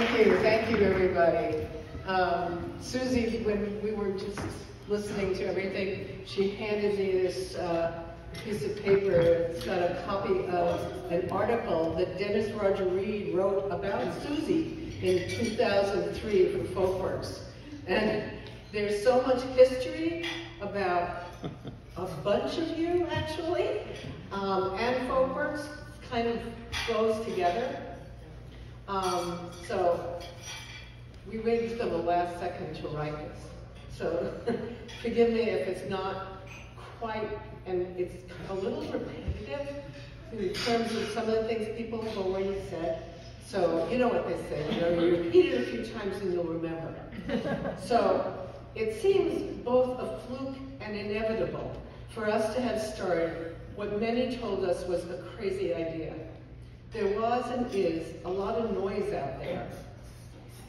Thank you, everybody. Susie, when we were just listening to everything, she handed me this piece of paper. It's got a copy of an article that Dennis Roger Reed wrote about Susie in 2003 for FolkWorks. And there's so much history about a bunch of you, actually, and FolkWorks kind of goes together. So we waited till the last second to write this. So forgive me if it's not quite, and it's a little repetitive in terms of some of the things people have already said. So you know what they say, you repeat it a few times and you'll remember. So it seems both a fluke and inevitable for us to have started what many told us was a crazy idea. There was and is a lot of noise out there.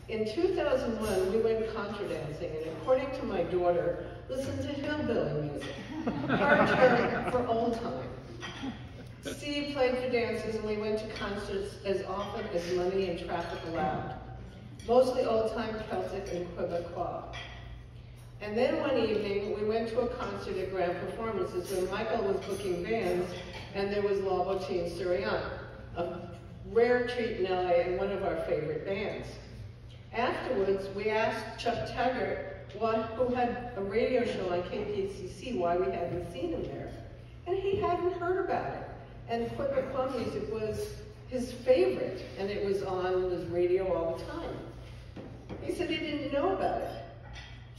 In 2001, we went contra dancing, and according to my daughter, listened to hillbilly music, her term for old time. Steve played for dances, and we went to concerts as often as money and traffic allowed, mostly old-time Celtic and Quebecois. And then one evening, we went to a concert at Grand Performances where Michael was booking bands, and there was La Bottine Syriane, a rare treat in LA and one of our favorite bands. Afterwards, we asked Chuck Taggart, who had a radio show on KPCC, why we hadn't seen him there. And he hadn't heard about it. And Quebecois music was his favorite, and it was on his radio all the time. He said he didn't know about it.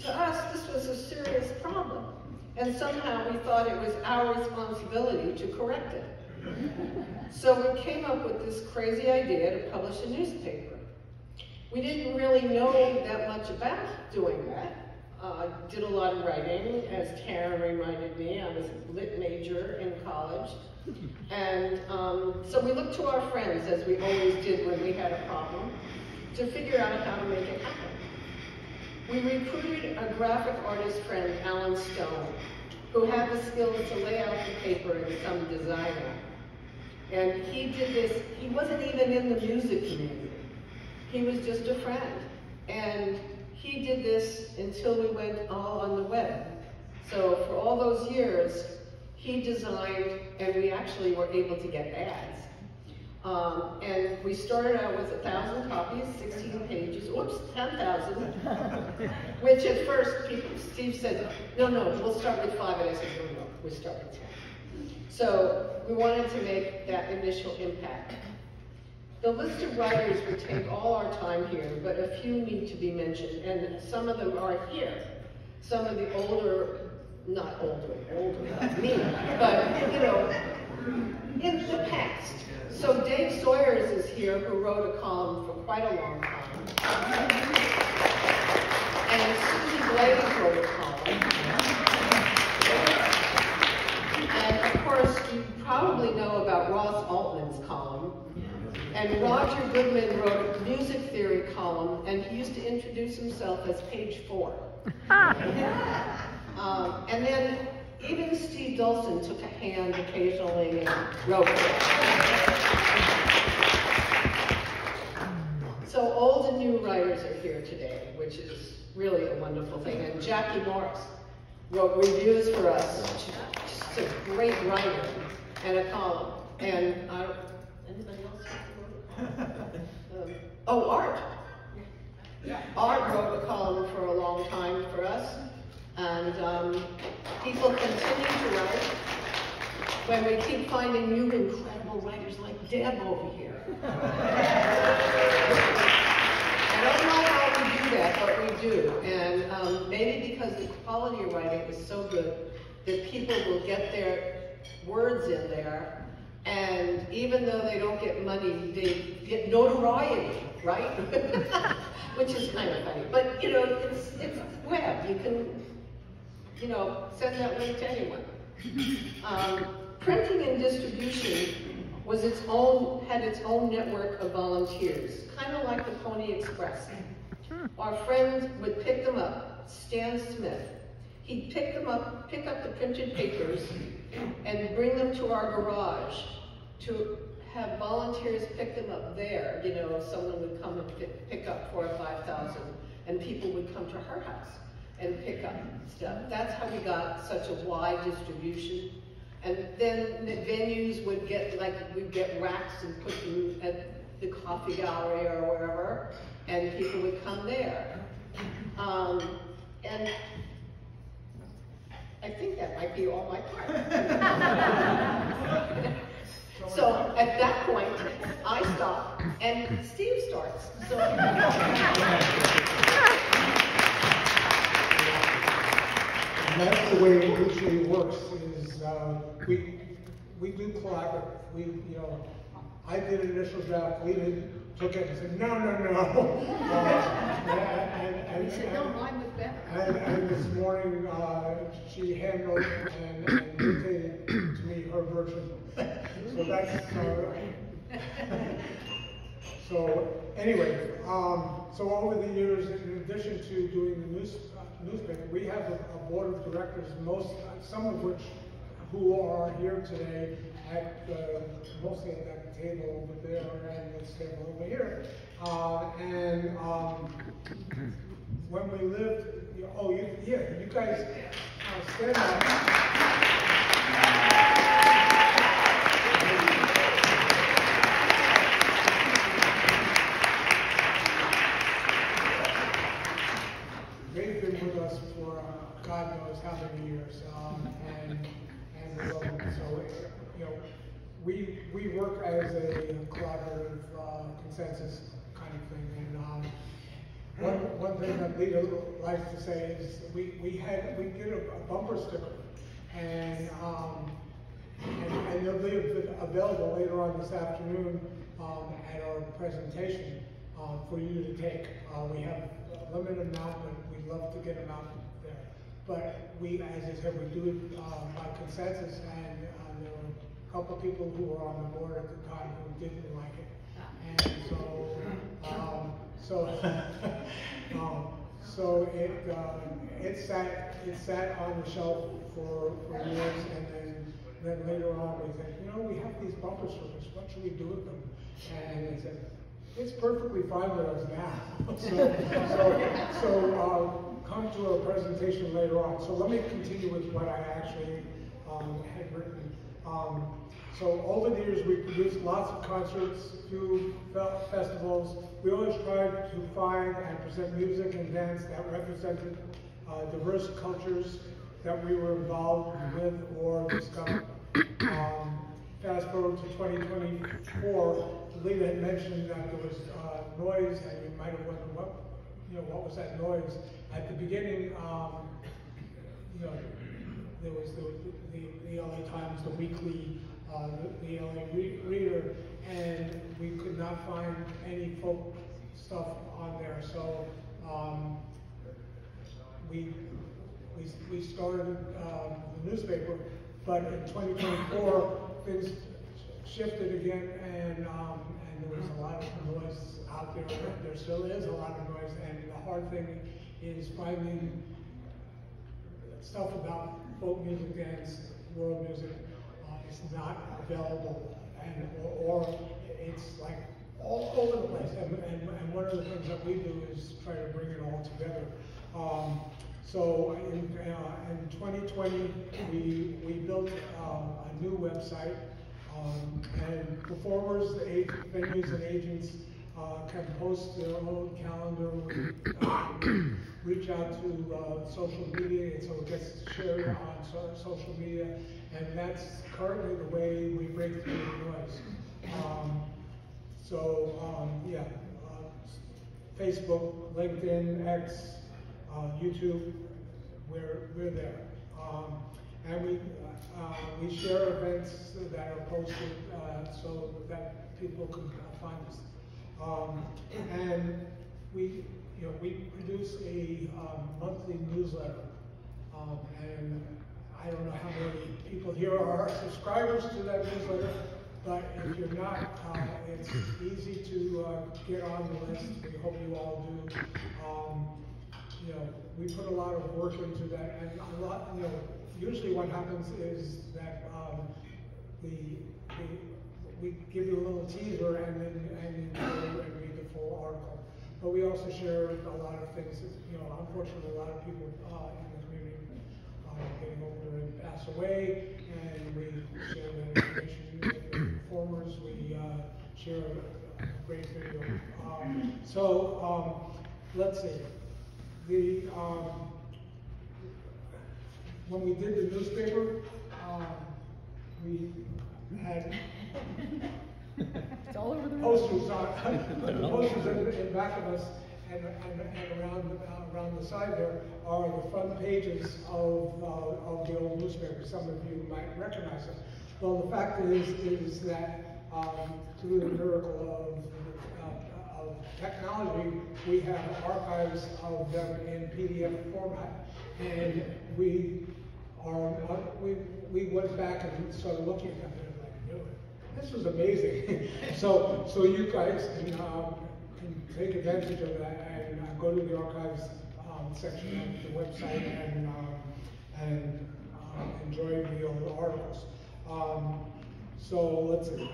To us, this was a serious problem, and somehow we thought it was our responsibility to correct it. So we came up with this crazy idea to publish a newspaper. We didn't really know that much about doing that. Did a lot of writing, as Karen reminded me. I was a lit major in college. And so we looked to our friends, as we always did when we had a problem, to figure out how to make it happen. We recruited a graphic artist friend, Alan Stone, who had the skills to lay out the paper and some designer. And he did this, he wasn't even in the music community. He was just a friend. And he did this until we went all on the web. So for all those years, he designed, and we actually were able to get ads. And we started out with 1,000 copies, 16 pages, oops, 10,000, which at first Steve said, no, we'll start with 5, and I said, no, we'll start with 10. So we wanted to make that initial impact. The list of writers would take all our time here, but a few need to be mentioned, and some of them are here. Some of the older, not older like me, but you know, in the past. So Dave Sawyers is here, who wrote a column for quite a long time. And Susie Glaze wrote a column. And of course, you probably know about Ross Altman's column. And Roger Goodman wrote a music theory column, and he used to introduce himself as page 4. And then even Steve Dolson took a hand occasionally and wrote it. So old and new writers are here today, which is really a wonderful thing. And Jackie Morris wrote reviews for us. Just a great writer and a column. And anybody else? Oh, Art. Art wrote a column for a long time for us. And people continue to write when we keep finding new incredible writers like Deb over here. I don't know how we do that, but we do. And maybe because the quality of writing is so good that people will get their words in there, and even though they don't get money, they get notoriety, right? Which is kind of funny. But you know, it's web. You can, you know, send that link to anyone. Printing and distribution was had its own network of volunteers, kind of like the Pony Express. Our friend would pick them up, Stan Smith. He'd pick up the printed papers and bring them to our garage to have volunteers pick them up there. You know, if someone would come and pick up 4,000 or 5,000, and people would come to her house and pick up stuff. That's how we got such a wide distribution. And then the venues would get, like, we'd get racks and put them at the coffee gallery or wherever, and people would come there. And I think that might be all my part. So at that point, I stop, and Steve starts. So. And that's the way it usually works. Is we do collaborate. You know, I did an initial draft. We took it and said no. And said no, mine was better. And this morning she handwrote and dictated to me her version. So that's so anyway. So over the years, in addition to doing the newspaper, we have a board of directors, some of which who are here today at mostly at that table over there and this table over here. When we lived, you guys stand up. They've been with us for God knows how many years, and so you know, we work as a collaborative consensus kind of thing. And one thing that Lita likes to say is we did a bumper sticker, and they'll be available later on this afternoon at our presentation for you to take. We have a limited amount, but we'd love to get them out there. But we, as I said, we do it by consensus, and there were a couple of people who were on the board at the time who didn't like it, and so it sat on the shelf for years, and then later on we said, you know, we have these bumper stickers. What should we do with them? And they said, it's perfectly fine with us now. So come to our presentation later on. So let me continue with what I actually had written. So over the years, we produced lots of concerts, few festivals. We always tried to find and present music and dance that represented diverse cultures that we were involved with or discovered. Fast forward to 2024, Lita had mentioned that there was noise, and you might have wondered what was that noise? At the beginning, there was the LA Times, the weekly, the LA Reader, and we could not find any folk stuff on there. So we started the newspaper, but in 2024 things shifted again, and there was a lot of noise out there. There still is a lot of noise, and the hard thing is finding stuff about folk music, dance, world music. It's not available, or it's like all over the place. And one of the things that we do is try to bring it all together. So in 2020, we built a new website, and performers, venues, and agents can post their own calendar, reach out to social media, and so it gets shared on social media, and that's currently the way we break through the noise. Facebook, LinkedIn, X, YouTube, we're there. And we share events that are posted so that people can find us. And we produce a monthly newsletter, and I don't know how many people here are subscribers to that newsletter, but if you're not, it's easy to get on the list. We hope you all do. We put a lot of work into that, and usually what happens is that we give you a little teaser and then read the full article. But we also share a lot of things. You know, unfortunately, a lot of people in the community getting older and pass away, and we share that information with the performers. We share a great video. Let's see. When we did the newspaper, we had it's all over the posters in back of us, and around the side there are the front pages of the old newspaper. Some of you might recognize them. Well, the fact is that through the miracle of technology, we have archives of them in PDF format, and we went back and started looking at them. This was amazing. so you guys can take advantage of that and go to the archives section of the website and enjoy the old articles. So let's see.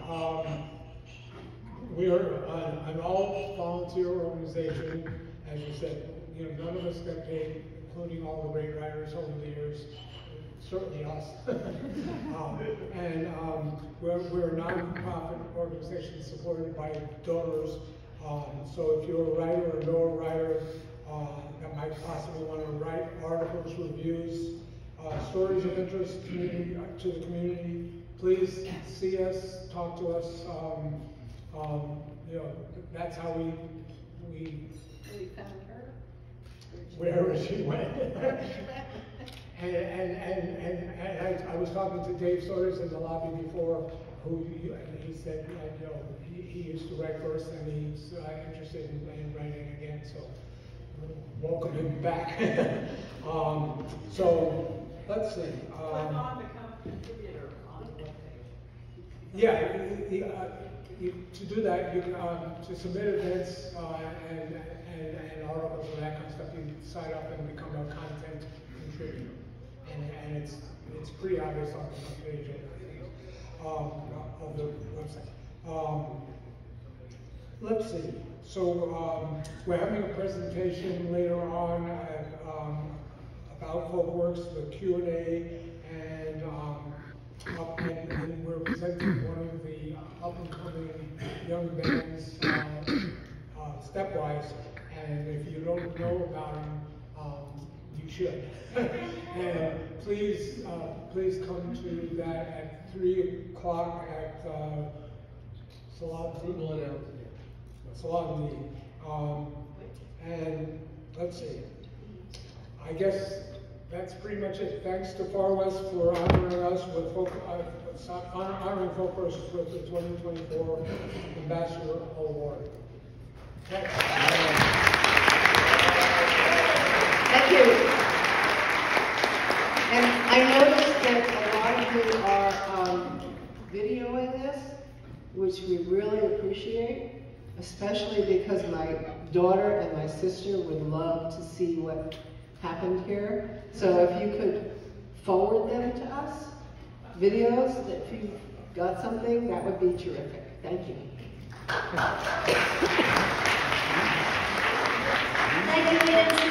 We are an all-volunteer organization, as you said. You know, none of us get paid, including all the great writers over the years. Certainly us. We're a non-profit organization supported by donors. So if you're a writer or know a writer that might possibly want to write articles, reviews, stories of interest to the community, please see us, talk to us. You know, that's how we found her. Wherever she went. And I was talking to Dave Saunders in the lobby before, and he said, you know, he used to write first, and he's interested in writing again. So welcome him back. So let's see. Yeah, to do that, you to submit events and articles and that kind of stuff, you sign up and become a content contributor. And it's pretty obvious on the front page of the website. Let's see. So we're having a presentation later on about FolkWorks, the Q&A, and we're presenting one of the up-and-coming young bands, Stepwise. And if you don't know about them, you should. And please come to that at 3 o'clock at Salon. And let's see. I guess that's pretty much it. Thanks to Far West for honoring us with honoring FolkWorks with the 2024 Ambassador Award. Thanks. Thank you. And I noticed that a lot of you are videoing this, which we really appreciate, especially because my daughter and my sister would love to see what happened here. So if you could forward them to us, videos, that if you got something, that would be terrific. Thank you. Thank you,